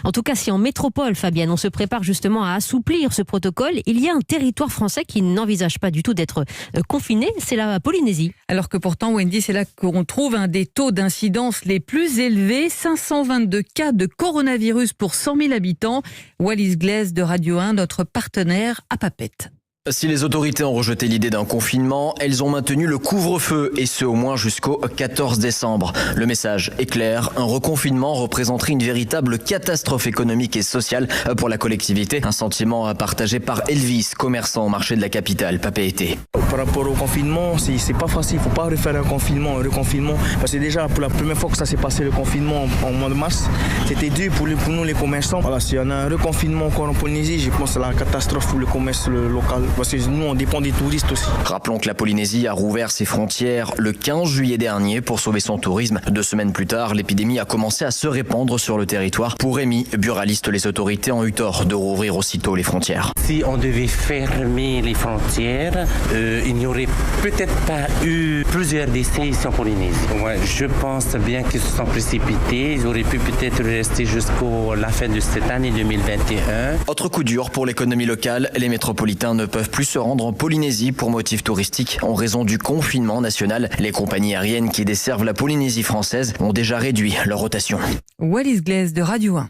En tout cas, si en métropole, Fabienne, on se prépare justement à assouplir ce protocole, il y a un territoire français qui n'envisage pas du tout d'être confiné, c'est la Polynésie. Alors que pourtant, Wendy, c'est là qu'on trouve un des taux d'incidence les plus élevés, 522 cas de coronavirus pour 100 000 habitants. Wallis Glaise de Radio 1, notre partenaire à Papette. Si les autorités ont rejeté l'idée d'un confinement, elles ont maintenu le couvre-feu, et ce au moins jusqu'au 14 décembre. Le message est clair, un reconfinement représenterait une véritable catastrophe économique et sociale pour la collectivité. Un sentiment partagé par Elvis, commerçant au marché de la capitale, Papeete. Par rapport au confinement, c'est pas facile, il ne faut pas refaire un reconfinement. Parce que déjà, pour la première fois que ça s'est passé le confinement en mois de mars, c'était dur pour nous les commerçants. Voilà, s'il y en a un reconfinement encore en Polynésie, je pense que c'est la catastrophe pour le commerce local. Parce que nous, on dépend des touristes aussi. Rappelons que la Polynésie a rouvert ses frontières le 15 juillet dernier pour sauver son tourisme. 2 semaines plus tard, l'épidémie a commencé à se répandre sur le territoire. Pour Rémi, buraliste, les autorités ont eu tort de rouvrir aussitôt les frontières. Si on devait fermer les frontières, il n'y aurait peut-être pas eu plusieurs décès ici en Polynésie. Ouais, je pense bien qu'ils se sont précipités. Ils auraient pu peut-être rester jusqu'à la fin de cette année 2021. Autre coup dur pour l'économie locale, les métropolitains ne peuvent plus se rendre en Polynésie pour motifs touristiques en raison du confinement national. Les compagnies aériennes qui desservent la Polynésie française ont déjà réduit leur rotation. Wallis Glaise de Radio 1.